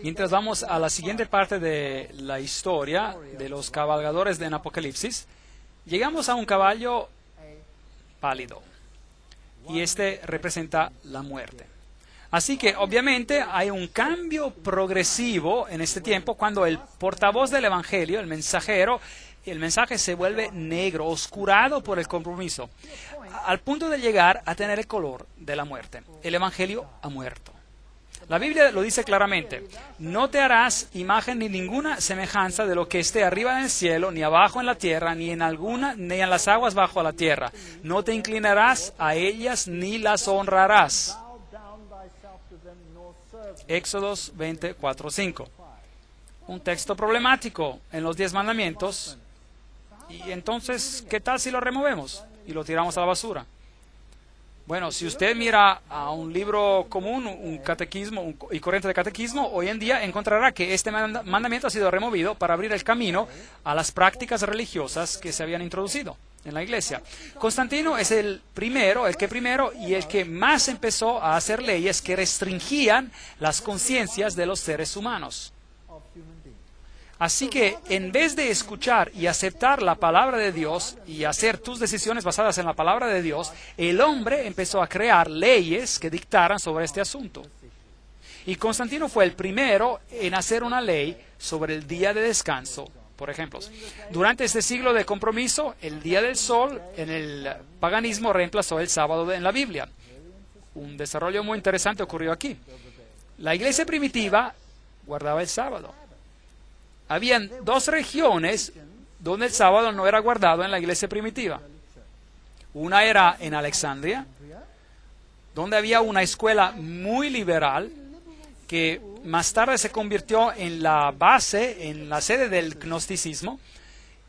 mientras vamos a la siguiente parte de la historia de los cabalgadores en Apocalipsis, llegamos a un caballo pálido, y este representa la muerte. Así que obviamente hay un cambio progresivo en este tiempo cuando el portavoz del Evangelio, el mensajero, el mensaje se vuelve negro, oscurado por el compromiso, al punto de llegar a tener el color de la muerte. El Evangelio ha muerto. La Biblia lo dice claramente: no te harás imagen ni ninguna semejanza de lo que esté arriba en el cielo, ni abajo en la tierra, ni en las aguas bajo la tierra. No te inclinarás a ellas ni las honrarás. Éxodos 24:5. Un texto problemático en los 10 mandamientos. Y entonces, ¿qué tal si lo removemos y lo tiramos a la basura? Bueno, si usted mira a un libro común, un catequismo y corriente de catequismo, hoy en día encontrará que este mandamiento ha sido removido para abrir el camino a las prácticas religiosas que se habían introducido en la iglesia. Constantino es el que primero y el que más empezó a hacer leyes que restringían las conciencias de los seres humanos. Así que en vez de escuchar y aceptar la palabra de Dios y hacer tus decisiones basadas en la palabra de Dios, el hombre empezó a crear leyes que dictaran sobre este asunto. Y Constantino fue el primero en hacer una ley sobre el día de descanso, por ejemplo. Durante este siglo de compromiso, el día del sol en el paganismo reemplazó el sábado en la Biblia. Un desarrollo muy interesante ocurrió aquí. La iglesia primitiva guardaba el sábado. Habían 2 regiones donde el sábado no era guardado en la iglesia primitiva. Una era en Alejandría, donde había una escuela muy liberal que más tarde se convirtió en la base, en la sede del gnosticismo,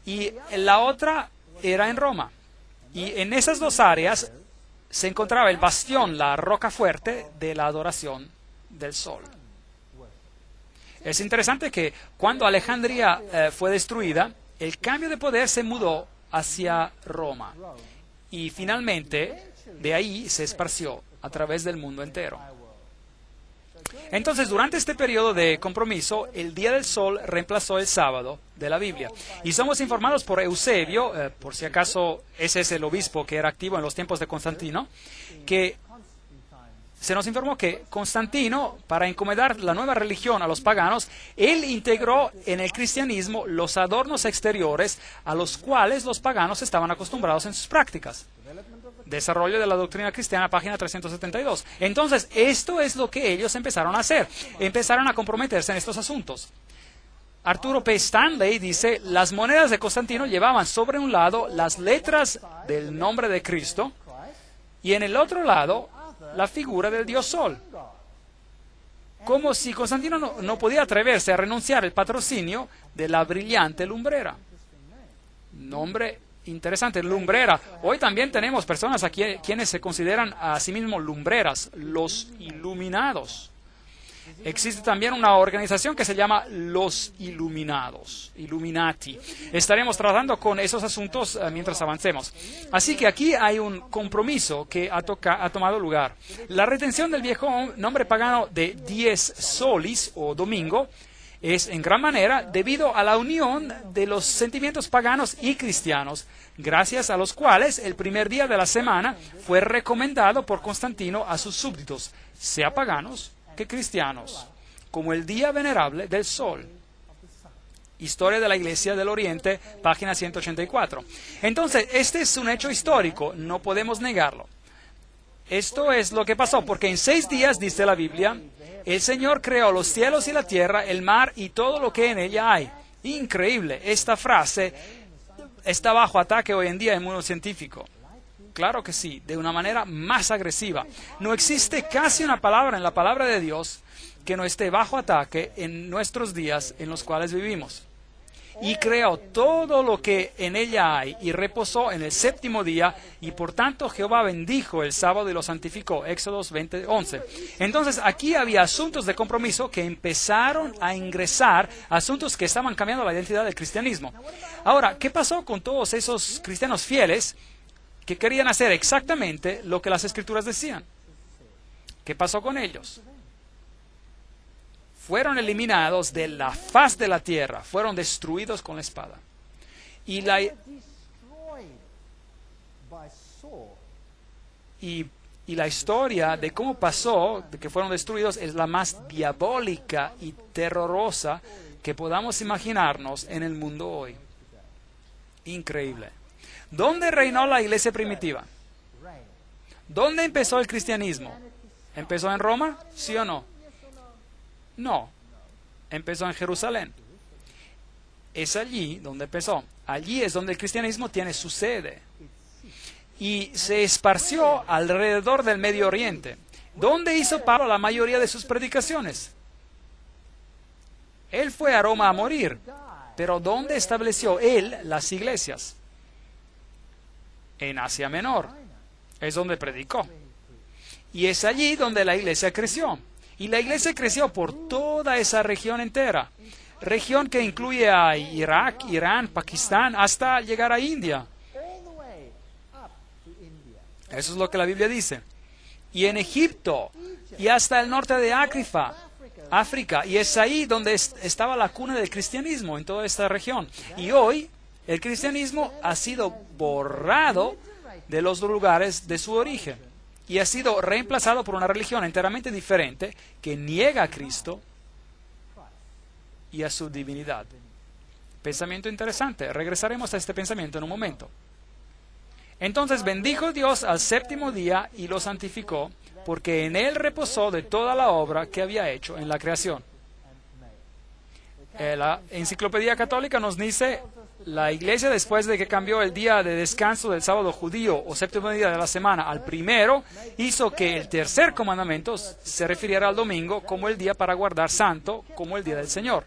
y la otra era en Roma. Y en esas 2 áreas se encontraba el bastión, la roca fuerte de la adoración del sol. Es interesante que cuando Alejandría fue destruida, el cambio de poder se mudó hacia Roma y finalmente de ahí se esparció a través del mundo entero. Entonces, durante este periodo de compromiso, el día del sol reemplazó el sábado de la Biblia. Y somos informados por Eusebio, por si acaso ese es el obispo que era activo en los tiempos de Constantino, que se nos informó que Constantino, para encomendar la nueva religión a los paganos, él integró en el cristianismo los adornos exteriores a los cuales los paganos estaban acostumbrados en sus prácticas. Desarrollo de la doctrina cristiana, página 372. Entonces, esto es lo que ellos empezaron a hacer. Empezaron a comprometerse en estos asuntos. Arturo P. Stanley dice: las monedas de Constantino llevaban sobre un lado las letras del nombre de Cristo y en el otro lado la figura del dios Sol. Como si Constantino no podía atreverse a renunciar al patrocinio de la brillante lumbrera. Nombre interesante, lumbrera. Hoy también tenemos personas aquí quienes se consideran a sí mismos lumbreras, los iluminados. Existe también una organización que se llama los Iluminados, Illuminati. Estaremos tratando con esos asuntos mientras avancemos. Así que aquí hay un compromiso que ha tomado lugar. La retención del viejo nombre pagano de dies solis o domingo es en gran manera debido a la unión de los sentimientos paganos y cristianos, gracias a los cuales el primer día de la semana fue recomendado por Constantino a sus súbditos, sea paganos que cristianos, como el día venerable del sol. Historia de la Iglesia del Oriente, página 184. Entonces, este es un hecho histórico, no podemos negarlo. Esto es lo que pasó, porque en 6 días, dice la Biblia, el Señor creó los cielos y la tierra, el mar y todo lo que en ella hay. Increíble, esta frase está bajo ataque hoy en día en el mundo científico. Claro que sí, de una manera más agresiva. No existe casi una palabra en la palabra de Dios que no esté bajo ataque en nuestros días en los cuales vivimos. Y creó todo lo que en ella hay y reposó en el 7º día y por tanto Jehová bendijo el sábado y lo santificó. Éxodos 20:11. Entonces aquí había asuntos de compromiso que empezaron a ingresar, asuntos que estaban cambiando la identidad del cristianismo. Ahora, ¿qué pasó con todos esos cristianos fieles que querían hacer exactamente lo que las Escrituras decían? ¿Qué pasó con ellos? fueron eliminados de la faz de la tierra, fueron destruidos con la espada. Y la, y la historia de cómo pasó, de que fueron destruidos, es la más diabólica y terrorosa que podamos imaginarnos en el mundo hoy. Increíble. ¿Dónde reinó la iglesia primitiva? ¿Dónde empezó el cristianismo? ¿Empezó en Roma? ¿Sí o no? No. Empezó en Jerusalén. Es allí donde empezó. Allí es donde el cristianismo tiene su sede. Y se esparció alrededor del Medio Oriente. ¿Dónde hizo Pablo la mayoría de sus predicaciones? Él fue a Roma a morir. Pero ¿dónde estableció él las iglesias? En Asia Menor. Es donde predicó. Y es allí donde la iglesia creció. Y la iglesia creció por toda esa región entera. Región que incluye a Irak, Irán, Pakistán, hasta llegar a India. Eso es lo que la Biblia dice. Y en Egipto, y hasta el norte de África. Y es ahí donde estaba la cuna del cristianismo, en toda esta región. Y hoy, el cristianismo ha sido borrado de los lugares de su origen. Y ha sido reemplazado por una religión enteramente diferente que niega a Cristo y a su divinidad. Pensamiento interesante. Regresaremos a este pensamiento en un momento. Entonces bendijo Dios al séptimo día y lo santificó, porque en él reposó de toda la obra que había hecho en la creación. La Enciclopedia Católica nos dice: la iglesia, después de que cambió el día de descanso del sábado judío o séptimo día de la semana al primero, hizo que el tercer comandamiento se refiriera al domingo como el día para guardar santo, como el día del Señor.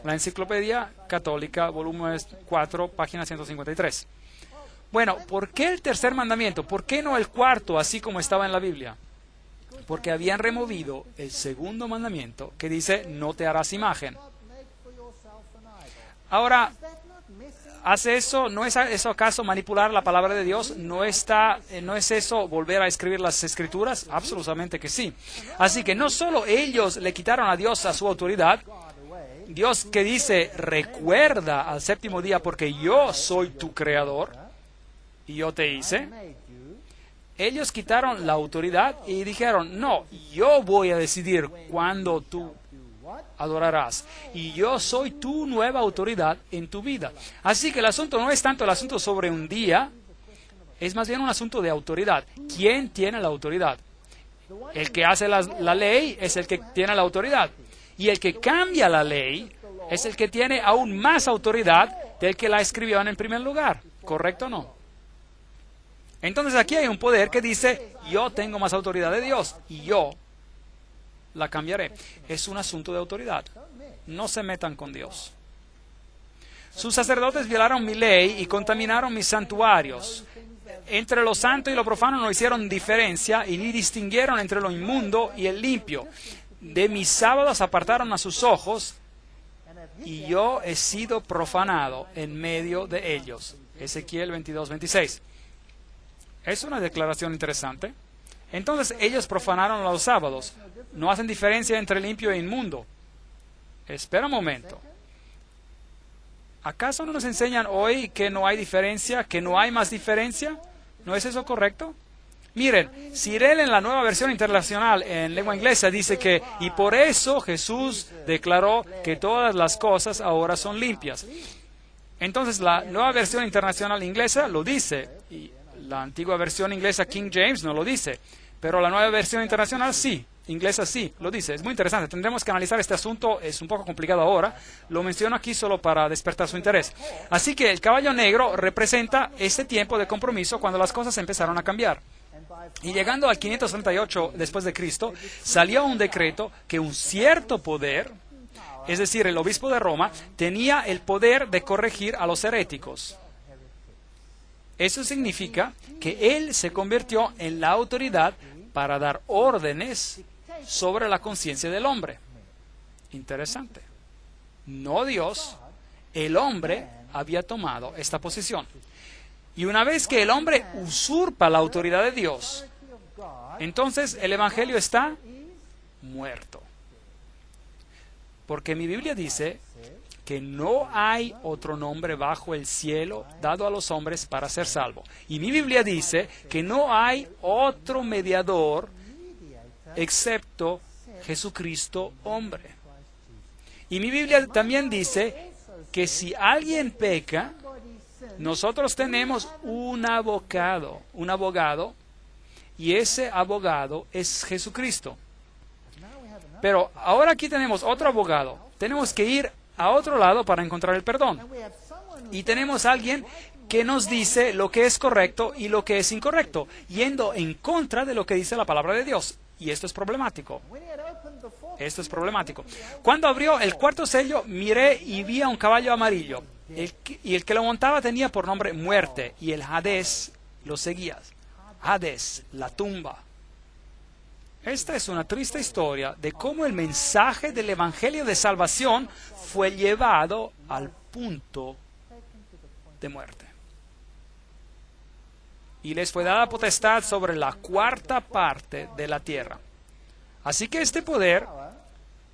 La Enciclopedia Católica, volumen 4, página 153. Bueno, ¿por qué el tercer mandamiento? ¿Por qué no el cuarto, así como estaba en la Biblia? Porque habían removido el segundo mandamiento que dice: no te harás imagen. Ahora, ¿hace eso? ¿No es eso acaso manipular la palabra de Dios? ¿No es eso volver a escribir las Escrituras? Absolutamente que sí. Así que no solo ellos le quitaron a Dios a su autoridad, Dios que dice: recuerda al séptimo día porque yo soy tu creador y yo te hice. Ellos quitaron la autoridad y dijeron: no, yo voy a decidir cuándo tú adorarás. Y yo soy tu nueva autoridad en tu vida. Así que el asunto no es tanto el asunto sobre un día, es más bien un asunto de autoridad. ¿Quién tiene la autoridad? El que hace la ley es el que tiene la autoridad. Y el que cambia la ley es el que tiene aún más autoridad del que la escribió en el primer lugar. ¿Correcto o no? Entonces aquí hay un poder que dice: yo tengo más autoridad de Dios y yo la cambiaré. Es un asunto de autoridad. No se metan con Dios. Sus sacerdotes violaron mi ley y contaminaron mis santuarios. Entre lo santo y lo profano no hicieron diferencia y ni distinguieron entre lo inmundo y el limpio. De mis sábados apartaron a sus ojos y yo he sido profanado en medio de ellos. Ezequiel 22:26. Es una declaración interesante. Entonces ellos profanaron los sábados. No hacen diferencia entre limpio e inmundo. Espera un momento. ¿Acaso no nos enseñan hoy que no hay diferencia, que no hay más diferencia? ¿No es eso correcto? Miren, Cyril en la Nueva Versión Internacional en lengua inglesa dice que: y por eso Jesús declaró que todas las cosas ahora son limpias. Entonces la Nueva Versión Internacional inglesa lo dice, y la antigua versión inglesa King James no lo dice, pero la Nueva Versión Internacional sí, inglesa sí, lo dice. Es muy interesante, tendremos que analizar este asunto, es un poco complicado ahora, lo menciono aquí solo para despertar su interés. Así que el caballo negro representa ese tiempo de compromiso cuando las cosas empezaron a cambiar. Y llegando al 538 después de Cristo, salió un decreto que un cierto poder, es decir, el obispo de Roma, tenía el poder de corregir a los heréticos. Eso significa que él se convirtió en la autoridad para dar órdenes sobre la conciencia del hombre. Interesante. No Dios, el hombre había tomado esta posición. Y una vez que el hombre usurpa la autoridad de Dios, entonces el evangelio está muerto. Porque mi Biblia dice que no hay otro nombre bajo el cielo dado a los hombres para ser salvo. Y mi Biblia dice que no hay otro mediador excepto Jesucristo hombre. Y mi Biblia también dice que si alguien peca, nosotros tenemos un abogado, y ese abogado es Jesucristo. Pero ahora aquí tenemos otro abogado. Tenemos que ir a otro lado para encontrar el perdón. Y tenemos a alguien que nos dice lo que es correcto y lo que es incorrecto, yendo en contra de lo que dice la palabra de Dios. Y esto es problemático. Esto es problemático. Cuando abrió el cuarto sello, miré y vi a un caballo amarillo. Y el que lo montaba tenía por nombre Muerte, y el Hades lo seguía. Hades, la tumba. Esta es una triste historia de cómo el mensaje del Evangelio de salvación fue llevado al punto de muerte. Y les fue dada potestad sobre la cuarta parte de la tierra. Así que este poder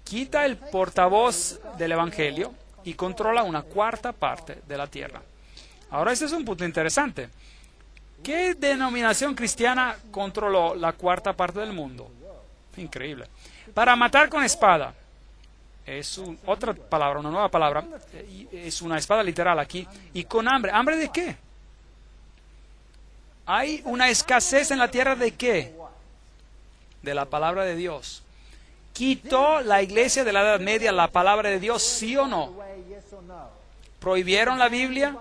quita el portavoz del Evangelio y controla una cuarta parte de la tierra. Ahora este es un punto interesante. ¿Qué denominación cristiana controló la cuarta parte del mundo? Increíble. Para matar con espada. Es otra palabra, una nueva palabra. Es una espada literal aquí. Y con hambre. ¿Hambre de qué? ¿Hay una escasez en la tierra de qué? De la palabra de Dios. ¿Quitó la iglesia de la Edad Media la palabra de Dios, sí o no? ¿Prohibieron la Biblia?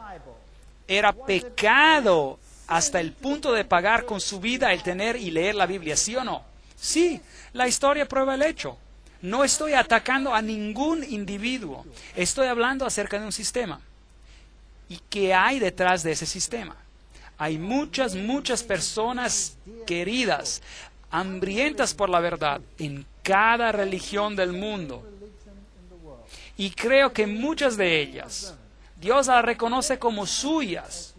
Era pecado hasta el punto de pagar con su vida el tener y leer la Biblia, ¿sí o no? Sí, la historia prueba el hecho. No estoy atacando a ningún individuo. Estoy hablando acerca de un sistema. ¿Y qué hay detrás de ese sistema? Hay muchas personas queridas, hambrientas por la verdad en cada religión del mundo. Y creo que muchas de ellas, Dios las reconoce como suyas,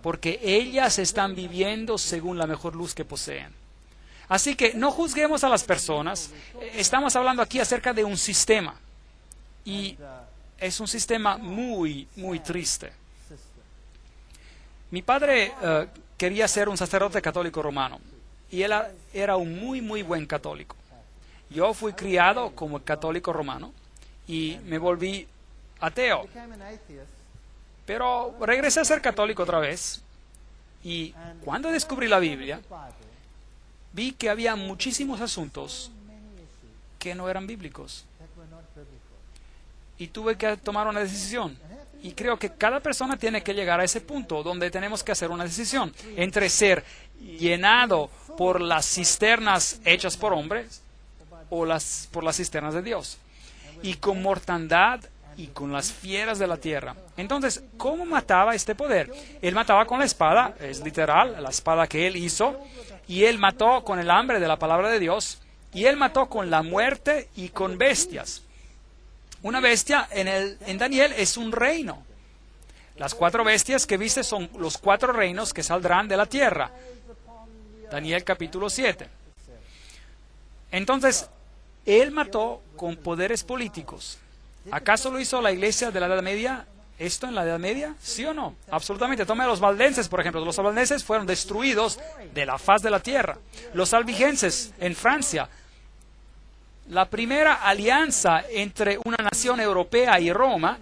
porque ellas están viviendo según la mejor luz que poseen. Así que no juzguemos a las personas. Estamos hablando aquí acerca de un sistema. Y es un sistema muy triste. Mi padre quería ser un sacerdote católico romano. Y él era un muy buen católico. Yo fui criado como católico romano y me volví ateo. Pero regresé a ser católico otra vez. Y cuando descubrí la Biblia, vi que había muchísimos asuntos que no eran bíblicos. Y tuve que tomar una decisión. Y creo que cada persona tiene que llegar a ese punto donde tenemos que hacer una decisión entre ser llenado por las cisternas hechas por hombres o por las cisternas de Dios. Y con mortandad y con las fieras de la tierra. Entonces, ¿cómo mataba este poder? Él mataba con la espada, es literal, la espada que él hizo, y él mató con el hambre de la palabra de Dios, y él mató con la muerte y con bestias. Una bestia en Daniel es un reino. Las 4 bestias que viste son los 4 reinos que saldrán de la tierra. Daniel capítulo 7. Entonces, él mató con poderes políticos. ¿Acaso lo hizo la iglesia de la Edad Media? ¿Esto en la Edad Media? ¿Sí o no? Absolutamente. Tome a los valdenses, por ejemplo. Los valdenses fueron destruidos de la faz de la tierra. Los albigenses en Francia. La primera alianza entre una nación europea y Roma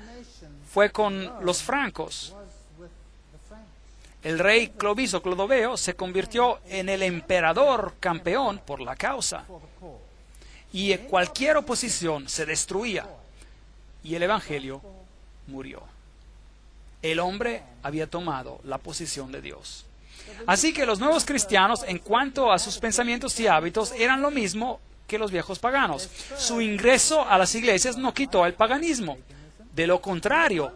fue con los francos. El rey Clodoveo se convirtió en el emperador campeón por la causa. Y cualquier oposición se destruía. Y el evangelio murió. El hombre había tomado la posición de Dios. Así que los nuevos cristianos, en cuanto a sus pensamientos y hábitos, eran lo mismo que los viejos paganos. Su ingreso a las iglesias no quitó el paganismo. De lo contrario,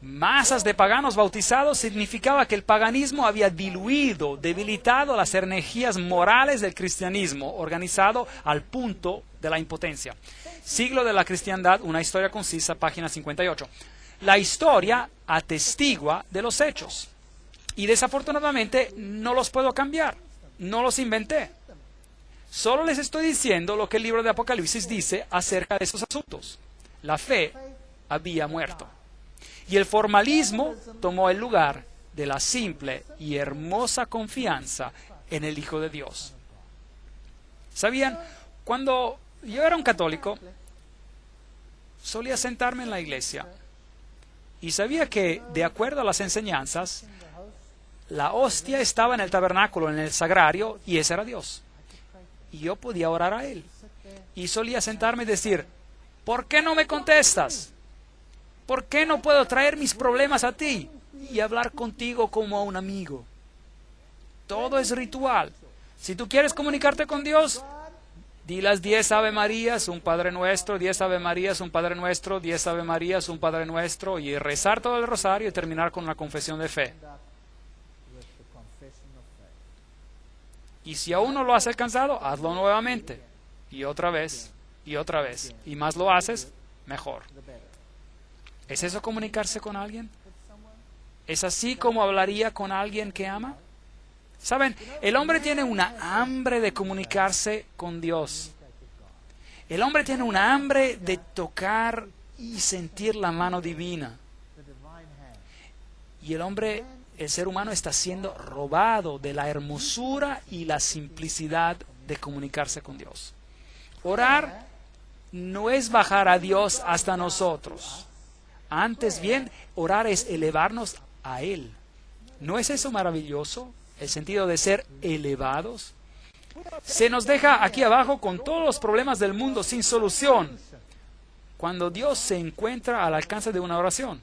masas de paganos bautizados significaba que el paganismo había diluido, debilitado las energías morales del cristianismo, organizado al punto de la impotencia. Siglo de la cristiandad, una historia concisa, página 58. La historia atestigua de los hechos. Y desafortunadamente no los puedo cambiar. No los inventé. Solo les estoy diciendo lo que el libro de Apocalipsis dice acerca de estos asuntos. La fe había muerto. Y el formalismo tomó el lugar de la simple y hermosa confianza en el Hijo de Dios. ¿Sabían? Cuando yo era un católico, solía sentarme en la iglesia y sabía que, de acuerdo a las enseñanzas, la hostia estaba en el tabernáculo, en el sagrario, y ese era Dios. Y yo podía orar a Él. Y solía sentarme y decir, ¿por qué no me contestas? ¿Por qué no puedo traer mis problemas a ti y hablar contigo como a un amigo? Todo es ritual. Si tú quieres comunicarte con Dios, di las 10 Ave Marías, un Padre Nuestro, 10 Ave Marías, un Padre Nuestro, 10 Ave Marías, un Padre Nuestro, y rezar todo el rosario y terminar con una confesión de fe. Y si aún no lo has alcanzado, hazlo nuevamente, y otra vez, y otra vez. Y más lo haces, mejor. ¿Es eso comunicarse con alguien? ¿Es así como hablaría con alguien que ama? ¿Saben? El hombre tiene una hambre de comunicarse con Dios. El hombre tiene una hambre de tocar y sentir la mano divina. Y el ser humano está siendo robado de la hermosura y la simplicidad de comunicarse con Dios. Orar no es bajar a Dios hasta nosotros. Antes bien, orar es elevarnos a Él. ¿No es eso maravilloso? El sentido de ser elevados. Se nos deja aquí abajo con todos los problemas del mundo sin solución, cuando Dios se encuentra al alcance de una oración.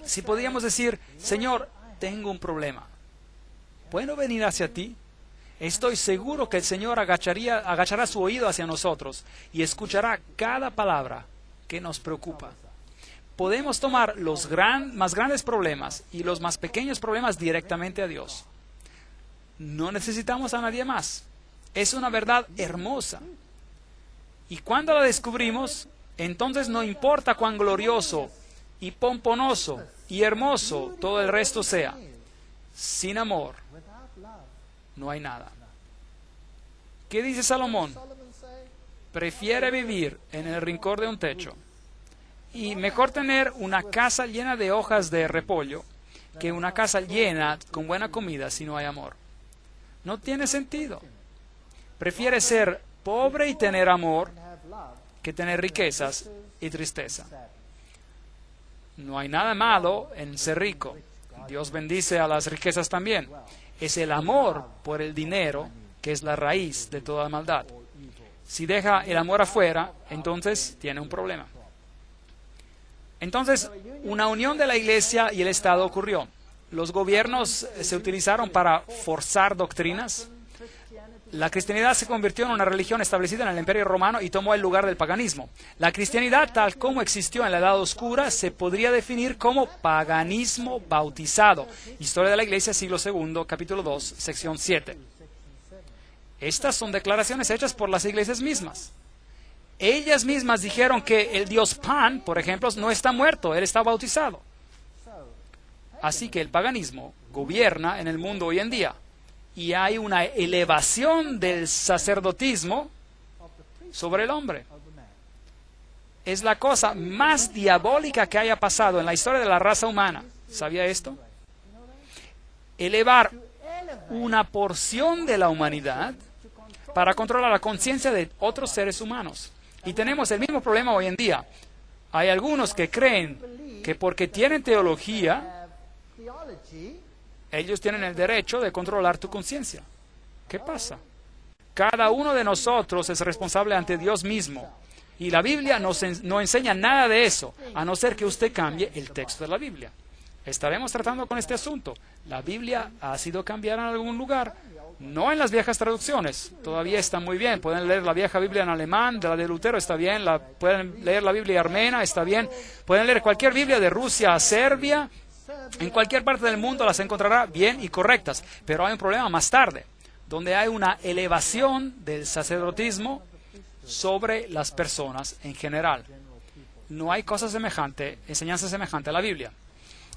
Si podíamos decir, Señor, tengo un problema, ¿puedo venir hacia ti? Estoy seguro que el Señor agachará su oído hacia nosotros y escuchará cada palabra que nos preocupa. Podemos tomar los más grandes problemas y los más pequeños problemas directamente a Dios. No necesitamos a nadie más. Es una verdad hermosa. Y cuando la descubrimos, entonces no importa cuán glorioso y pomposo y hermoso todo el resto sea. Sin amor, no hay nada. ¿Qué dice Salomón? Prefiere vivir en el rincón de un techo y mejor tener una casa llena de hojas de repollo que una casa llena con buena comida si no hay amor. No tiene sentido. Prefiere ser pobre y tener amor que tener riquezas y tristeza. No hay nada malo en ser rico. Dios bendice a las riquezas también. Es el amor por el dinero que es la raíz de toda maldad. Si deja el amor afuera, entonces tiene un problema. Entonces, una unión de la Iglesia y el Estado ocurrió. Los gobiernos se utilizaron para forzar doctrinas. La cristianidad se convirtió en una religión establecida en el Imperio Romano y tomó el lugar del paganismo. La cristianidad, tal como existió en la Edad Oscura, se podría definir como paganismo bautizado. Historia de la Iglesia, siglo II, capítulo 2, sección 7. Estas son declaraciones hechas por las iglesias mismas. Ellas mismas dijeron que el dios Pan, por ejemplo, no está muerto, él está bautizado. Así que el paganismo gobierna en el mundo hoy en día. Y hay una elevación del sacerdotismo sobre el hombre. Es la cosa más diabólica que haya pasado en la historia de la raza humana. ¿Sabía esto? Elevar una porción de la humanidad para controlar la conciencia de otros seres humanos. Y tenemos el mismo problema hoy en día. Hay algunos que creen que porque tienen teología, ellos tienen el derecho de controlar tu conciencia. ¿Qué pasa? Cada uno de nosotros es responsable ante Dios mismo. Y la Biblia no enseña nada de eso, a no ser que usted cambie el texto de la Biblia. Estaremos tratando con este asunto. La Biblia ha sido cambiada en algún lugar, no en las viejas traducciones. Todavía está muy bien. Pueden leer la vieja Biblia en alemán, la de Lutero está bien. Pueden leer la Biblia armena, está bien. Pueden leer cualquier Biblia de Rusia a Serbia. En cualquier parte del mundo las encontrará bien y correctas. Pero hay un problema más tarde, donde hay una elevación del sacerdotismo sobre las personas en general. No hay cosa semejante, enseñanza semejante a la Biblia.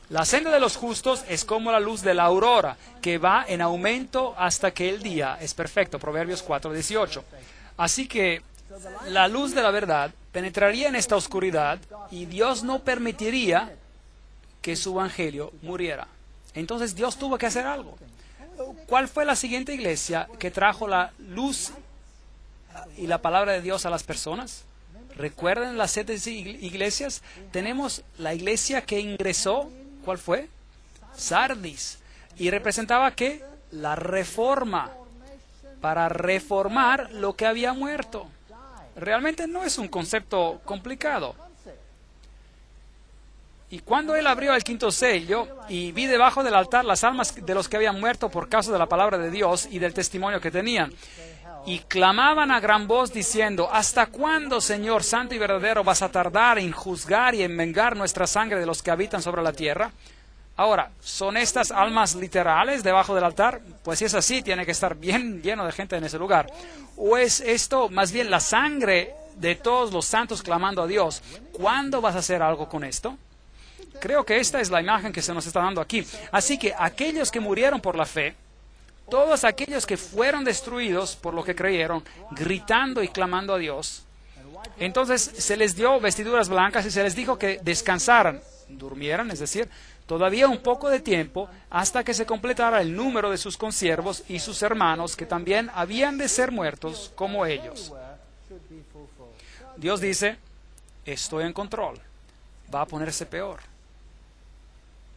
La senda de los justos es como la luz de la aurora, que va en aumento hasta que el día es perfecto. Proverbios 4:18. Así que la luz de la verdad penetraría en esta oscuridad y Dios no permitiría que su evangelio muriera. Entonces Dios tuvo que hacer algo. ¿Cuál fue la siguiente iglesia que trajo la luz y la palabra de Dios a las personas? ¿Recuerden las 7 iglesias? Tenemos la iglesia que ingresó, ¿cuál fue? Sardis. Y representaba ¿qué? La reforma, para reformar lo que había muerto. Realmente no es un concepto complicado. Y cuando él abrió el 5º sello y vi debajo del altar las almas de los que habían muerto por causa de la palabra de Dios y del testimonio que tenían, y clamaban a gran voz diciendo: ¿hasta cuándo, Señor santo y verdadero, vas a tardar en juzgar y en vengar nuestra sangre de los que habitan sobre la tierra? Ahora, ¿son estas almas literales debajo del altar? Pues si es así, tiene que estar bien lleno de gente en ese lugar. ¿O es esto más bien la sangre de todos los santos clamando a Dios? ¿Cuándo vas a hacer algo con esto? Creo que esta es la imagen que se nos está dando aquí. Así que aquellos que murieron por la fe, todos aquellos que fueron destruidos por lo que creyeron, gritando y clamando a Dios, entonces se les dio vestiduras blancas y se les dijo que descansaran, durmieran, es decir, todavía un poco de tiempo hasta que se completara el número de sus consiervos y sus hermanos que también habían de ser muertos como ellos. Dios dice: estoy en control, va a ponerse peor.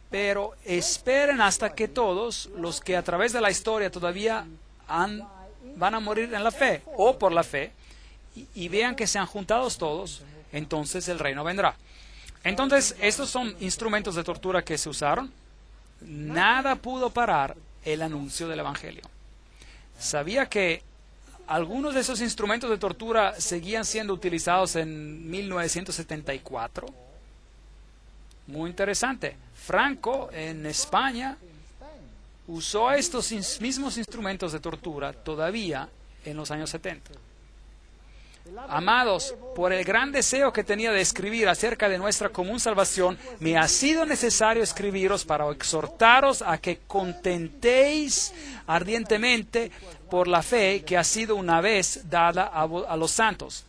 Pero esperen hasta que todos los que a través de la historia todavía van a morir en la fe o por la fe y vean que sean juntados todos, entonces el reino vendrá. Entonces, estos son instrumentos de tortura que se usaron. Nada pudo parar el anuncio del evangelio. ¿Sabía que algunos de esos instrumentos de tortura seguían siendo utilizados en 1974? Muy interesante. Franco, en España, usó estos mismos instrumentos de tortura todavía en los años 70. Amados, por el gran deseo que tenía de escribir acerca de nuestra común salvación, me ha sido necesario escribiros para exhortaros a que contentéis ardientemente por la fe que ha sido una vez dada a los santos.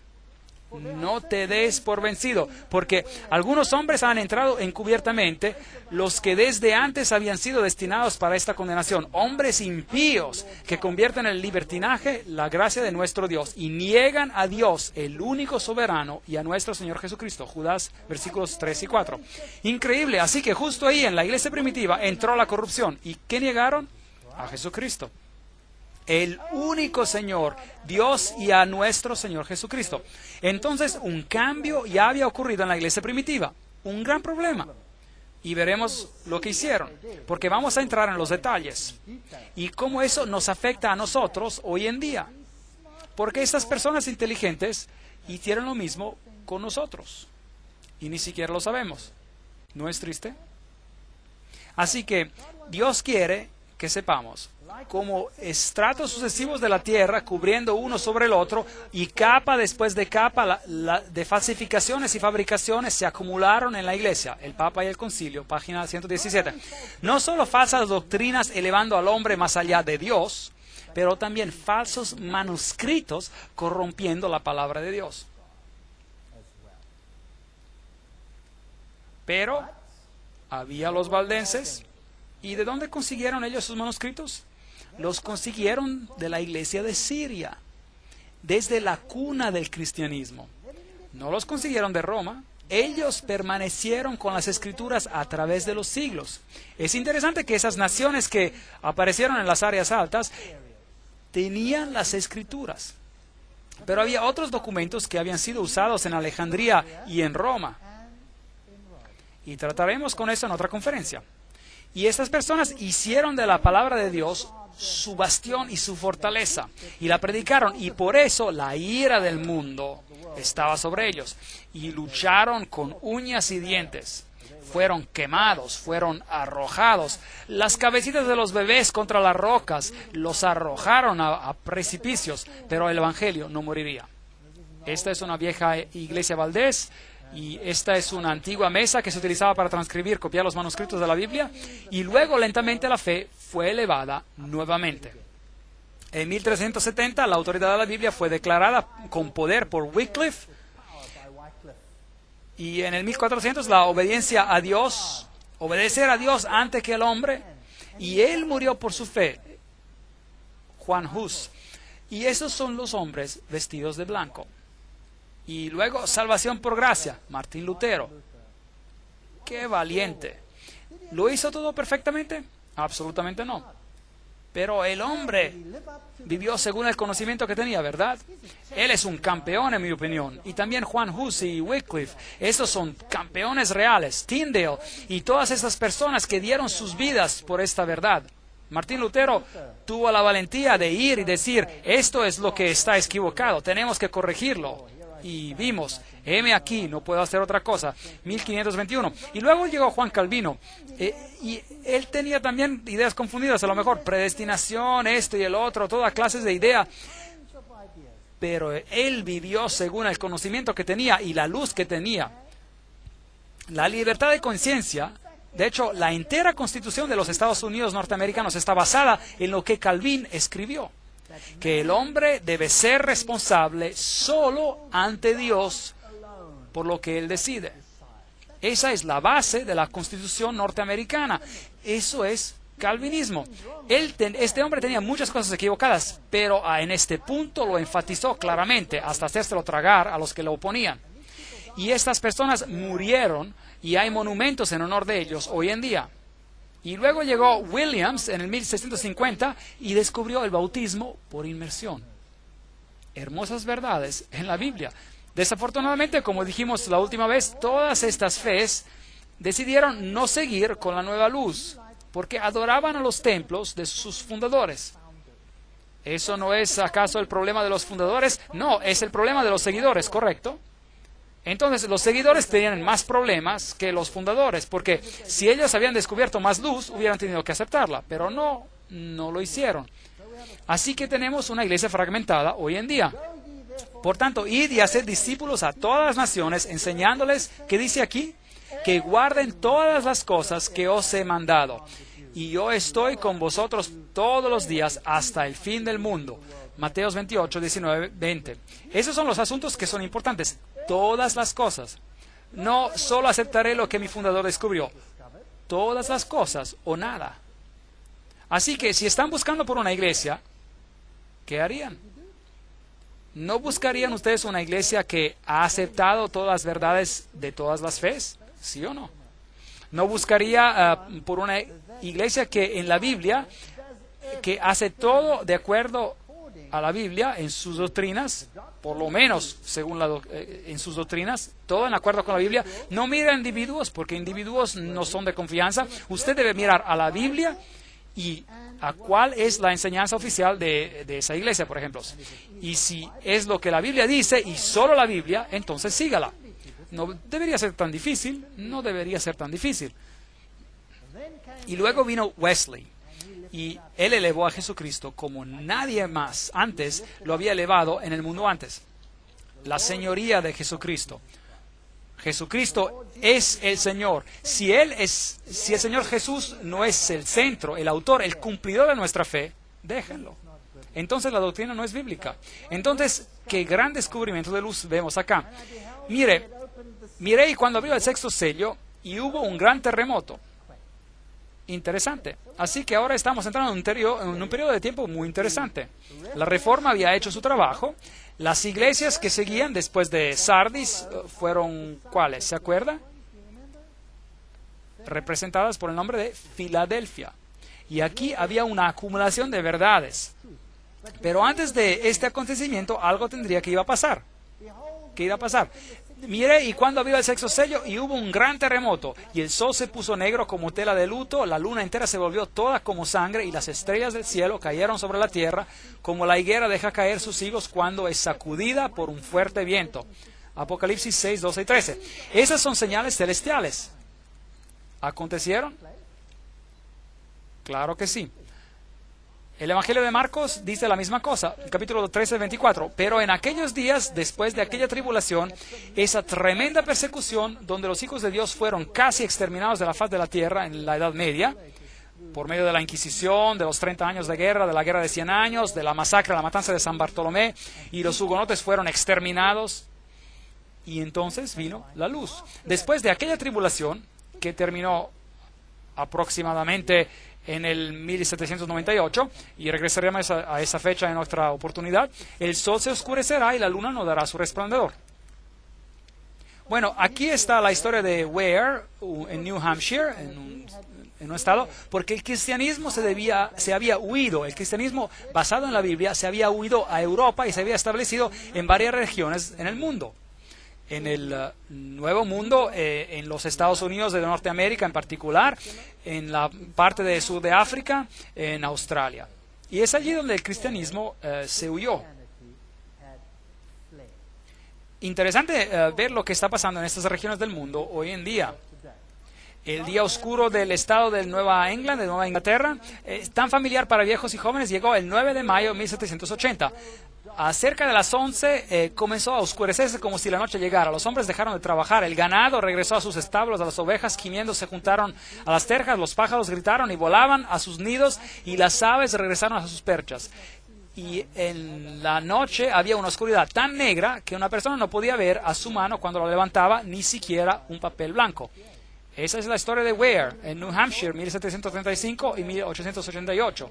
No te des por vencido, porque algunos hombres han entrado encubiertamente, los que desde antes habían sido destinados para esta condenación, hombres impíos que convierten en el libertinaje la gracia de nuestro Dios y niegan a Dios, el único soberano, y a nuestro Señor Jesucristo. Judas, versículos 3 y 4. Increíble, así que justo ahí en la iglesia primitiva entró la corrupción. ¿Y qué negaron? A Jesucristo, el único Señor, Dios, y a nuestro Señor Jesucristo. Entonces, un cambio ya había ocurrido en la iglesia primitiva. Un gran problema. Y veremos lo que hicieron, porque vamos a entrar en los detalles. Y cómo eso nos afecta a nosotros hoy en día. Porque estas personas inteligentes hicieron lo mismo con nosotros. Y ni siquiera lo sabemos. ¿No es triste? Así que Dios quiere que sepamos, como estratos sucesivos de la tierra cubriendo uno sobre el otro y capa después de capa de falsificaciones y fabricaciones se acumularon en la iglesia, el Papa y el Concilio, página 117. No solo falsas doctrinas elevando al hombre más allá de Dios, pero también falsos manuscritos corrompiendo la palabra de Dios. Pero había los valdenses. ¿Y de dónde consiguieron ellos sus manuscritos? Los consiguieron de la iglesia de Siria, desde la cuna del cristianismo. No los consiguieron de Roma. Ellos permanecieron con las escrituras a través de los siglos. Es interesante que esas naciones que aparecieron en las áreas altas tenían las escrituras. Pero había otros documentos que habían sido usados en Alejandría y en Roma. Y trataremos con eso en otra conferencia. Y estas personas hicieron de la palabra de Dios su bastión y su fortaleza, y la predicaron, y por eso la ira del mundo estaba sobre ellos, y lucharon con uñas y dientes. Fueron quemados, fueron arrojados. Las cabecitas de los bebés contra las rocas los arrojaron a precipicios, pero el evangelio no moriría. Esta es una vieja iglesia Valdés. Y esta es una antigua mesa que se utilizaba para transcribir, copiar los manuscritos de la Biblia. Y luego lentamente la fe fue elevada nuevamente. En 1370 la autoridad de la Biblia fue declarada con poder por Wycliffe. Y en el 1400 la obediencia a Dios, obedecer a Dios antes que al hombre, y él murió por su fe, Juan Hus. Y esos son los hombres vestidos de blanco. Y luego salvación por gracia, Martín Lutero. ¡Qué valiente! ¿Lo hizo todo perfectamente? Absolutamente no. Pero el hombre vivió según el conocimiento que tenía, ¿verdad? Él es un campeón, en mi opinión. Y también Juan Hus y Wycliffe. Estos son campeones reales. Tyndale y todas esas personas que dieron sus vidas por esta verdad. Martín Lutero tuvo la valentía de ir y decir, esto es lo que está equivocado, tenemos que corregirlo. Y vimos, heme aquí, no puedo hacer otra cosa, 1521. Y luego llegó Juan Calvino, y él tenía también ideas confundidas, a lo mejor, predestinación, esto y el otro, todas clases de ideas. Pero él vivió según el conocimiento que tenía y la luz que tenía. La libertad de conciencia. De hecho, la entera Constitución de los Estados Unidos norteamericanos está basada en lo que Calvin escribió, que el hombre debe ser responsable solo ante Dios por lo que él decide. Esa es la base de la Constitución norteamericana. Eso es calvinismo. Este hombre tenía muchas cosas equivocadas, pero en este punto lo enfatizó claramente hasta hacérselo tragar a los que lo oponían. Y estas personas murieron y hay monumentos en honor de ellos hoy en día. Y luego llegó Williams en el 1650 y descubrió el bautismo por inmersión. Hermosas verdades en la Biblia. Desafortunadamente, como dijimos la última vez, todas estas fes decidieron no seguir con la nueva luz, porque adoraban a los templos de sus fundadores. ¿Eso no es acaso el problema de los fundadores? No, es el problema de los seguidores, ¿correcto? Entonces, los seguidores tenían más problemas que los fundadores, porque si ellos habían descubierto más luz, hubieran tenido que aceptarla, pero no lo hicieron. Así que tenemos una iglesia fragmentada hoy en día. Por tanto, id y haced discípulos a todas las naciones, enseñándoles, ¿qué dice aquí? Que guarden todas las cosas que os he mandado. Y yo estoy con vosotros todos los días hasta el fin del mundo. Mateos 28, 19, 20. Esos son los asuntos que son importantes. Todas las cosas. No solo aceptaré lo que mi fundador descubrió. Todas las cosas o nada. Así que si están buscando por una iglesia, ¿qué harían? ¿No buscarían ustedes una iglesia que ha aceptado todas las verdades de todas las fes? ¿Sí o no? ¿No buscaría por una iglesia que en la Biblia, que hace todo de acuerdo a la Biblia en sus doctrinas, por lo menos según en sus doctrinas, todo en acuerdo con la Biblia? No mira a individuos, porque individuos no son de confianza. Usted debe mirar a la Biblia y a cuál es la enseñanza oficial de esa iglesia, por ejemplo. Y si es lo que la Biblia dice y solo la Biblia, entonces sígala. No debería ser tan difícil, no debería ser tan difícil. Y luego vino Wesley, y él elevó a Jesucristo como nadie más antes lo había elevado en el mundo antes. La señoría de Jesucristo. Jesucristo es el Señor. Si el Señor Jesús no es el centro, el autor, el cumplidor de nuestra fe, déjenlo. Entonces la doctrina no es bíblica. Entonces, qué gran descubrimiento de luz vemos acá. Miré y cuando abrió el sexto sello y hubo un gran terremoto. Interesante. Así que ahora estamos entrando en un periodo de tiempo muy interesante. La Reforma había hecho su trabajo. Las iglesias que seguían después de Sardis fueron, ¿cuáles? ¿Se acuerda? Representadas por el nombre de Filadelfia. Y aquí había una acumulación de verdades. Pero antes de este acontecimiento, algo tendría que iba a pasar. ¿Qué iba a pasar? Miré y cuando abrió el sexto sello y hubo un gran terremoto y el sol se puso negro como tela de luto, la luna entera se volvió toda como sangre y las estrellas del cielo cayeron sobre la tierra como la higuera deja caer sus higos cuando es sacudida por un fuerte viento. Apocalipsis 6, 12 y 13. Esas son señales celestiales. ¿Acontecieron? Claro que sí. El Evangelio de Marcos dice la misma cosa, capítulo 13, 24. Pero en aquellos días, después de aquella tribulación, esa tremenda persecución, donde los hijos de Dios fueron casi exterminados de la faz de la tierra en la Edad Media, por medio de la Inquisición, de los 30 años de guerra, de la Guerra de 100 años, de la masacre, la matanza de San Bartolomé, y los hugonotes fueron exterminados. y entonces vino la luz. Después de aquella tribulación, que terminó aproximadamente en el 1798, y regresaremos a esa fecha en otra oportunidad, el sol se oscurecerá y la luna no dará su resplandor. Bueno, aquí está la historia de Ware, en New Hampshire, en un estado, porque el cristianismo se había huido, el cristianismo basado en la Biblia se había huido a Europa y se había establecido en varias regiones en el mundo. En el Nuevo Mundo, en los Estados Unidos de Norteamérica en particular, en la parte del sur de África, en Australia. Y es allí donde el cristianismo se huyó. Interesante ver lo que está pasando en estas regiones del mundo hoy en día. El día oscuro del estado de Nueva England, de Nueva Inglaterra, tan familiar para viejos y jóvenes, llegó el 9 de mayo de 1780. A cerca de las 11 comenzó a oscurecerse como si la noche llegara. Los hombres dejaron de trabajar, el ganado regresó a sus establos, a las ovejas gimiendo se juntaron a las terjas, los pájaros gritaron y volaban a sus nidos y las aves regresaron a sus perchas. Y en la noche había una oscuridad tan negra que una persona no podía ver a su mano cuando la levantaba, ni siquiera un papel blanco. Esa es la historia de Ware, en New Hampshire, 1735 y 1888.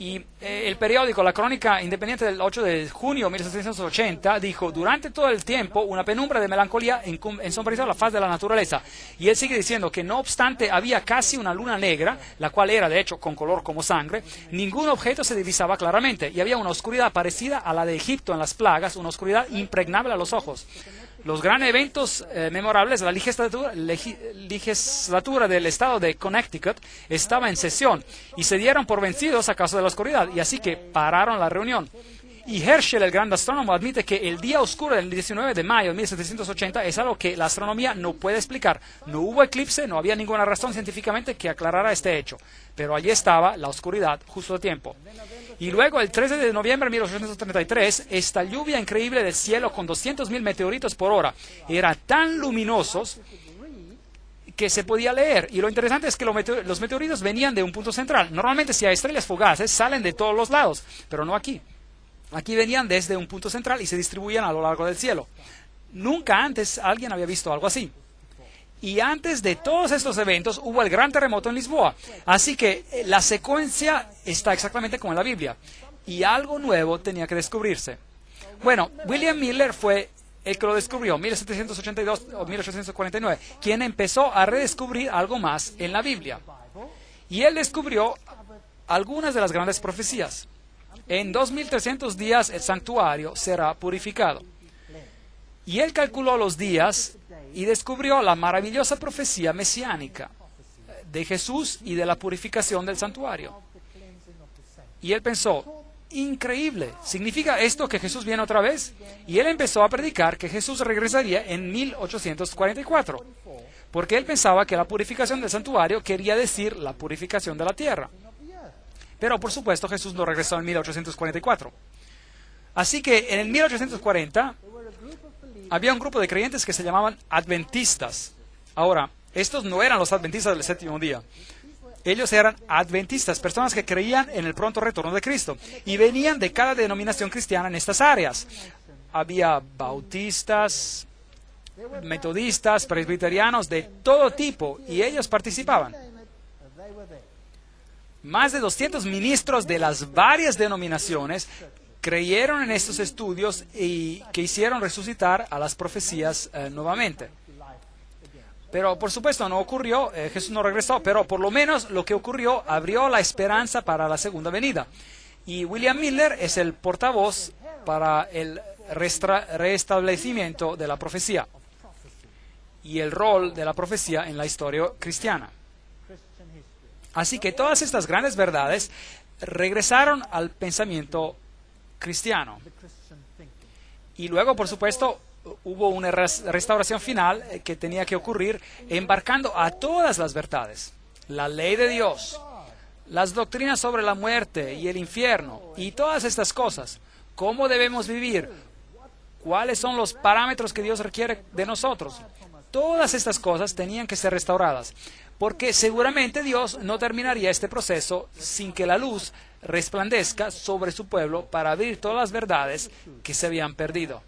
Y el periódico La Crónica Independiente del 8 de junio de 1780 dijo: durante todo el tiempo una penumbra de melancolía ensombreció la faz de la naturaleza. Y él sigue diciendo que no obstante había casi una luna negra, la cual era de hecho con color como sangre, ningún objeto se divisaba claramente y había una oscuridad parecida a la de Egipto en las plagas, una oscuridad impregnable a los ojos. Los grandes eventos memorables de la legislatura del estado de Connecticut estaba en sesión y se dieron por vencidos a causa de la oscuridad, y así que pararon la reunión. Y Herschel, el gran astrónomo, admite que el día oscuro del 19 de mayo de 1780 es algo que la astronomía no puede explicar. No hubo eclipse, no había ninguna razón científicamente que aclarara este hecho, pero allí estaba la oscuridad justo a tiempo. Y luego, el 13 de noviembre de 1833, esta lluvia increíble del cielo con 200.000 meteoritos por hora eran tan luminosos que se podía leer. Y lo interesante es que los meteoritos venían de un punto central. Normalmente, si hay estrellas fugaces, salen de todos los lados, pero no aquí. Aquí venían desde un punto central y se distribuían a lo largo del cielo. Nunca antes alguien había visto algo así. Y antes de todos estos eventos hubo el gran terremoto en Lisboa. Así que la secuencia está exactamente como en la Biblia. Y algo nuevo tenía que descubrirse. Bueno, William Miller fue el que lo descubrió, 1782 o 1849, quien empezó a redescubrir algo más en la Biblia. Y él descubrió algunas de las grandes profecías. En 2300 días el santuario será purificado. Y él calculó los días y descubrió la maravillosa profecía mesiánica de Jesús y de la purificación del santuario. Y él pensó: increíble, ¿significa esto que Jesús viene otra vez? Y él empezó a predicar que Jesús regresaría en 1844, porque él pensaba que la purificación del santuario quería decir la purificación de la tierra. Pero por supuesto Jesús no regresó en 1844. Así que en el 1840 había un grupo de creyentes que se llamaban adventistas. Ahora, estos no eran los adventistas del séptimo día. Ellos eran adventistas, personas que creían en el pronto retorno de Cristo. Y venían de cada denominación cristiana en estas áreas. Había bautistas, metodistas, presbiterianos, de todo tipo, y ellos participaban. Más de 200 ministros de las varias denominaciones creyeron en estos estudios y que hicieron resucitar a las profecías nuevamente. Pero por supuesto no ocurrió, Jesús no regresó, pero por lo menos lo que ocurrió abrió la esperanza para la segunda venida. Y William Miller es el portavoz para el restablecimiento de la profecía y el rol de la profecía en la historia cristiana. Así que todas estas grandes verdades regresaron al pensamiento cristiano. Y luego, por supuesto, hubo una restauración final que tenía que ocurrir embarcando a todas las verdades. La ley de Dios, las doctrinas sobre la muerte y el infierno y todas estas cosas. ¿Cómo debemos vivir? ¿Cuáles son los parámetros que Dios requiere de nosotros? Todas estas cosas tenían que ser restauradas, porque seguramente Dios no terminaría este proceso sin que la luz resplandezca sobre su pueblo para abrir todas las verdades que se habían perdido.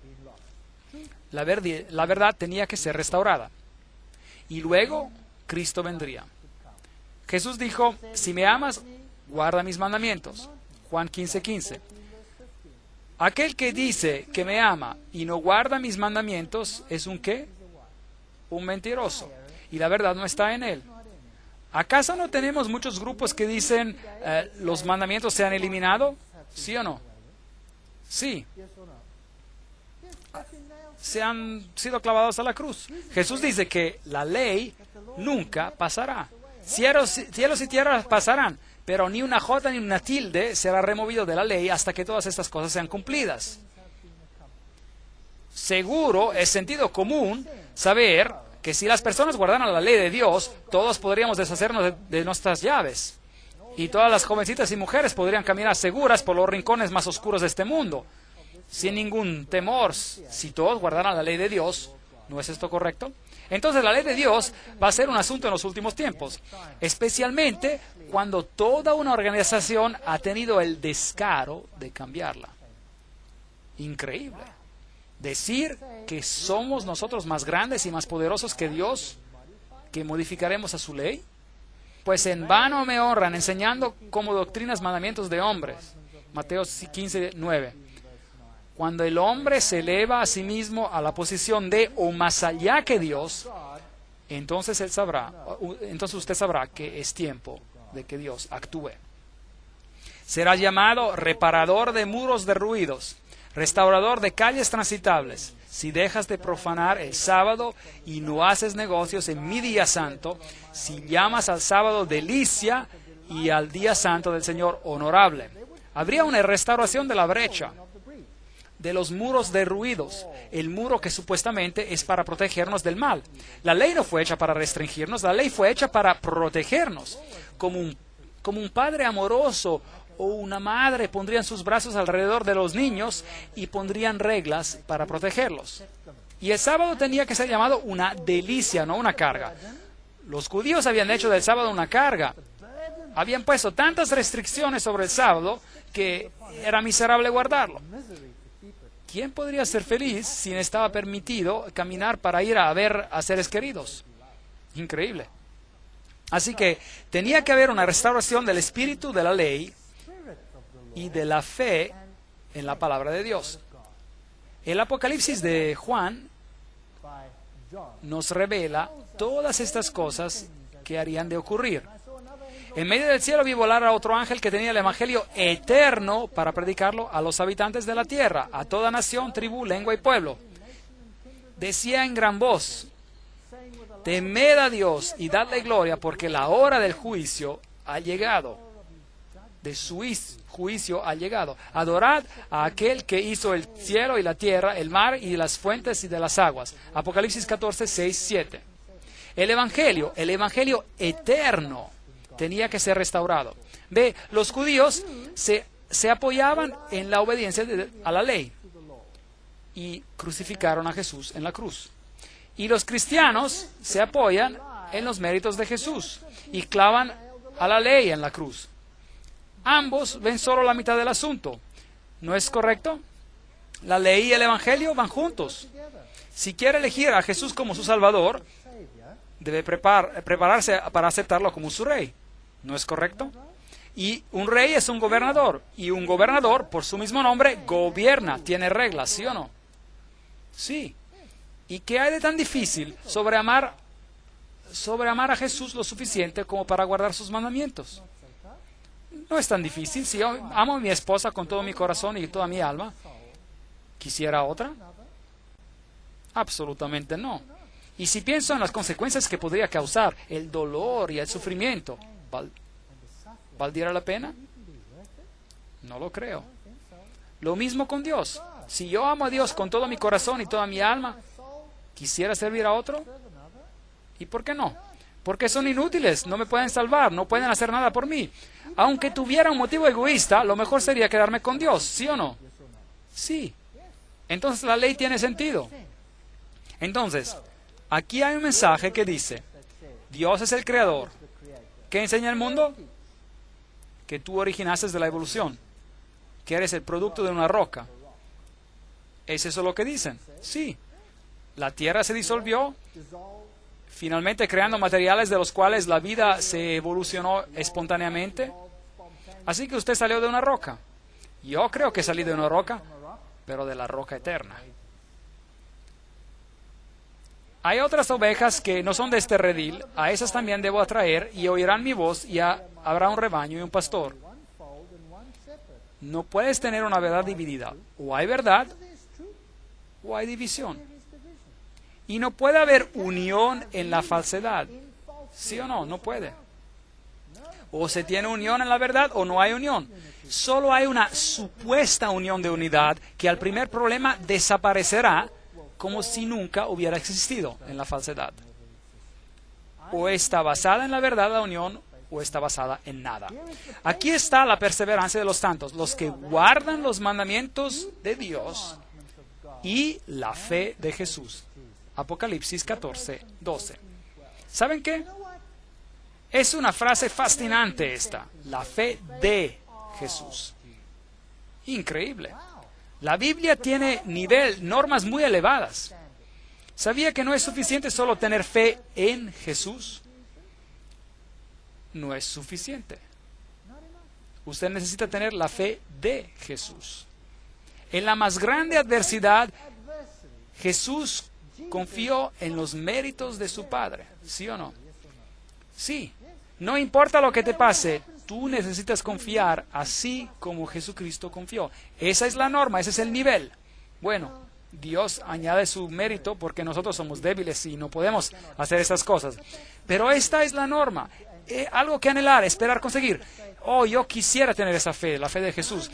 la verdad tenía que ser restaurada. Y luego Cristo vendría. Jesús dijo, si me amas, guarda mis mandamientos. Juan 15:15. Aquel que dice que me ama y no guarda mis mandamientos es un ¿qué? Un mentiroso. Y la verdad no está en él. ¿Acaso no tenemos muchos grupos que dicen los mandamientos se han eliminado? ¿Sí o no? Sí. Se han sido clavados a la cruz. Jesús dice que la ley nunca pasará. Cielos y tierras pasarán, pero ni una jota ni una tilde será removido de la ley hasta que todas estas cosas sean cumplidas. Seguro, es sentido común saber que si las personas guardaran la ley de Dios, todos podríamos deshacernos de nuestras llaves. Y todas las jovencitas y mujeres podrían caminar seguras por los rincones más oscuros de este mundo, sin ningún temor, si todos guardaran la ley de Dios. ¿No es esto correcto? Entonces la ley de Dios va a ser un asunto en los últimos tiempos, especialmente cuando toda una organización ha tenido el descaro de cambiarla. Increíble. Decir que somos nosotros más grandes y más poderosos que Dios, que modificaremos a su ley. Pues en vano me honran enseñando como doctrinas mandamientos de hombres. Mateo 15:9. Cuando el hombre se eleva a sí mismo a la posición de o más allá que Dios, entonces usted sabrá que es tiempo de que Dios actúe. Será llamado reparador de muros derruidos, restaurador de calles transitables. Si dejas de profanar el sábado y no haces negocios en mi día santo, si llamas al sábado delicia y al día santo del Señor honorable. Habría una restauración de la brecha, de los muros derruidos, el muro que supuestamente es para protegernos del mal. La ley no fue hecha para restringirnos, la ley fue hecha para protegernos. Como un padre amoroso o una madre pondrían sus brazos alrededor de los niños y pondrían reglas para protegerlos. Y el sábado tenía que ser llamado una delicia, no una carga. Los judíos habían hecho del sábado una carga. Habían puesto tantas restricciones sobre el sábado que era miserable guardarlo. ¿Quién podría ser feliz si no estaba permitido caminar para ir a ver a seres queridos? Increíble. Así que tenía que haber una restauración del espíritu de la ley y de la fe en la palabra de Dios. El Apocalipsis de Juan nos revela todas estas cosas que harían de ocurrir. En medio del cielo vi volar a otro ángel que tenía el evangelio eterno para predicarlo a los habitantes de la tierra, a toda nación, tribu, lengua y pueblo. Decía en gran voz, temed a Dios y dadle gloria, porque la hora del juicio ha llegado. De su juicio ha llegado. Adorad a aquel que hizo el cielo y la tierra, el mar y las fuentes y de las aguas. Apocalipsis 14, 6, 7. El evangelio eterno tenía que ser restaurado. Ve, los judíos se apoyaban en la obediencia a la ley y crucificaron a Jesús en la cruz. Y los cristianos se apoyan en los méritos de Jesús y clavan a la ley en la cruz. Ambos ven solo la mitad del asunto. ¿No es correcto? La ley y el evangelio van juntos. Si quiere elegir a Jesús como su Salvador, debe prepararse para aceptarlo como su rey. ¿No es correcto? Y un rey es un gobernador, y un gobernador, por su mismo nombre, gobierna, tiene reglas, ¿sí o no? Sí. ¿Y qué hay de tan difícil sobre amar a Jesús lo suficiente como para guardar sus mandamientos? No es tan difícil. Si yo amo a mi esposa con todo mi corazón y toda mi alma, ¿quisiera otra? Absolutamente no. Y si pienso en las consecuencias que podría causar, el dolor y el sufrimiento, ¿valdría la pena? No lo creo. Lo mismo con Dios. Si yo amo a Dios con todo mi corazón y toda mi alma, ¿quisiera servir a otro? ¿Y por qué no? Porque son inútiles, no me pueden salvar, no pueden hacer nada por mí. Aunque tuviera un motivo egoísta, lo mejor sería quedarme con Dios, ¿sí o no? Sí. Entonces la ley tiene sentido. Entonces, aquí hay un mensaje que dice, Dios es el creador. ¿Qué enseña el mundo? Que tú originaste de la evolución, que eres el producto de una roca. ¿Es eso lo que dicen? Sí. La tierra se disolvió, finalmente creando materiales de los cuales la vida se evolucionó espontáneamente. Así que usted salió de una roca. Yo creo que salí de una roca, pero de la roca eterna. Hay otras ovejas que no son de este redil, a esas también debo atraer, y oirán mi voz, y habrá un rebaño y un pastor. No puedes tener una verdad dividida. O hay verdad, o hay división. Y no puede haber unión en la falsedad. ¿Sí o no? No puede. O se tiene unión en la verdad o no hay unión. Solo hay una supuesta unión de unidad que al primer problema desaparecerá como si nunca hubiera existido en la falsedad. O está basada en la verdad la unión o está basada en nada. Aquí está la perseverancia de los santos, los que guardan los mandamientos de Dios y la fe de Jesús. Apocalipsis 14, 12. ¿Saben qué? Es una frase fascinante esta, la fe de Jesús. Increíble. La Biblia tiene normas muy elevadas. ¿Sabía que no es suficiente solo tener fe en Jesús? No es suficiente. Usted necesita tener la fe de Jesús. En la más grande adversidad, Jesús confió en los méritos de su Padre. ¿Sí o no? Sí. No importa lo que te pase, tú necesitas confiar así como Jesucristo confió. Esa es la norma, ese es el nivel. Bueno, Dios añade su mérito porque nosotros somos débiles y no podemos hacer esas cosas. Pero esta es la norma. Algo que anhelar, esperar, conseguir. Oh, yo quisiera tener esa fe, la fe de Jesús.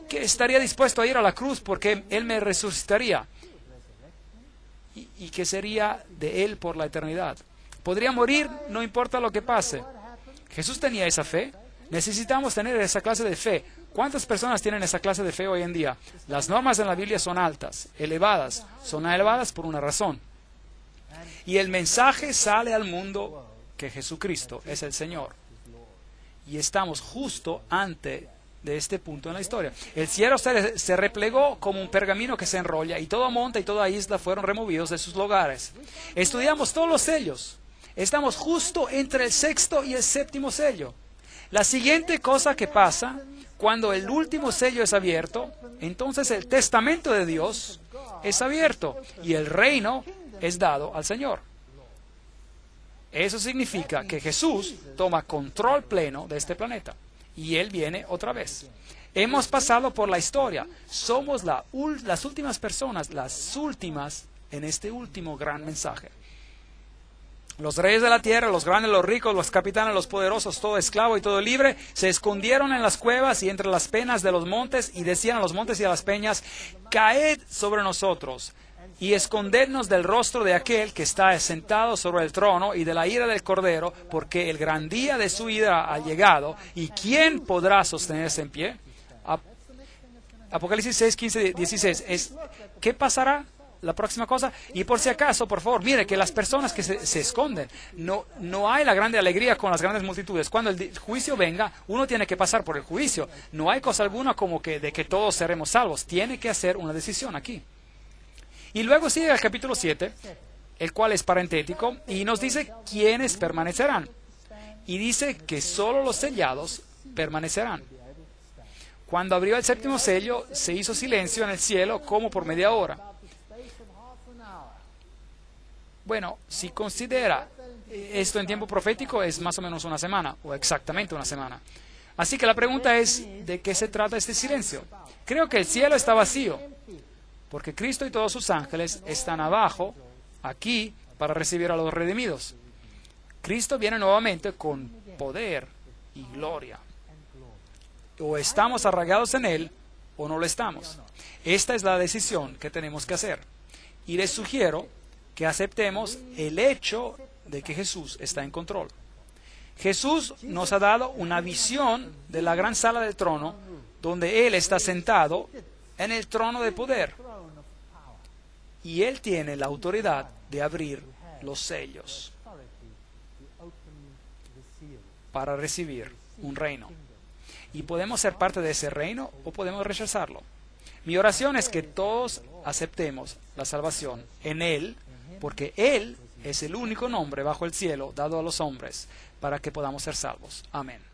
Que estaría dispuesto a ir a la cruz porque Él me resucitaría. Y que sería de Él por la eternidad. Podría morir, no importa lo que pase. Jesús tenía esa fe. Necesitamos tener esa clase de fe. ¿Cuántas personas tienen esa clase de fe hoy en día? Las normas en la Biblia son altas, elevadas. Son elevadas por una razón. Y el mensaje sale al mundo que Jesucristo es el Señor. Y estamos justo ante de este punto en la historia. El cielo se replegó como un pergamino que se enrolla y todo monte y toda isla fueron removidos de sus lugares. Estudiamos todos los sellos. Estamos justo entre el sexto y el séptimo sello. La siguiente cosa que pasa, cuando el último sello es abierto, entonces el testamento de Dios es abierto y el reino es dado al Señor. Eso significa que Jesús toma control pleno de este planeta y Él viene otra vez. Hemos pasado por la historia. Somos las últimas personas, las últimas en este último gran mensaje. Los reyes de la tierra, los grandes, los ricos, los capitanes, los poderosos, todo esclavo y todo libre, se escondieron en las cuevas y entre las penas de los montes y decían a los montes y a las peñas, caed sobre nosotros y escondednos del rostro de aquel que está sentado sobre el trono y de la ira del Cordero, porque el gran día de su ira ha llegado, ¿y quién podrá sostenerse en pie? Apocalipsis 6, 15, 16. ¿Qué pasará? La próxima cosa, y por si acaso, por favor, mire que las personas que se esconden, no hay la grande alegría con las grandes multitudes. Cuando el juicio venga, uno tiene que pasar por el juicio. No hay cosa alguna como que de que todos seremos salvos. Tiene que hacer una decisión aquí. Y luego sigue el capítulo 7, el cual es parentético, y nos dice quiénes permanecerán. Y dice que solo los sellados permanecerán. Cuando abrió el séptimo sello, se hizo silencio en el cielo como por media hora. Bueno, si considera esto en tiempo profético, es más o menos una semana, o exactamente una semana. Así que la pregunta es, ¿de qué se trata este silencio? Creo que el cielo está vacío, porque Cristo y todos sus ángeles están abajo, aquí, para recibir a los redimidos. Cristo viene nuevamente con poder y gloria. O estamos arraigados en Él, o no lo estamos. Esta es la decisión que tenemos que hacer. Y les sugiero que aceptemos el hecho de que Jesús está en control. Jesús nos ha dado una visión de la gran sala del trono, donde Él está sentado en el trono de poder. Y Él tiene la autoridad de abrir los sellos para recibir un reino. Y podemos ser parte de ese reino o podemos rechazarlo. Mi oración es que todos aceptemos la salvación en Él, porque Él es el único nombre bajo el cielo dado a los hombres para que podamos ser salvos. Amén.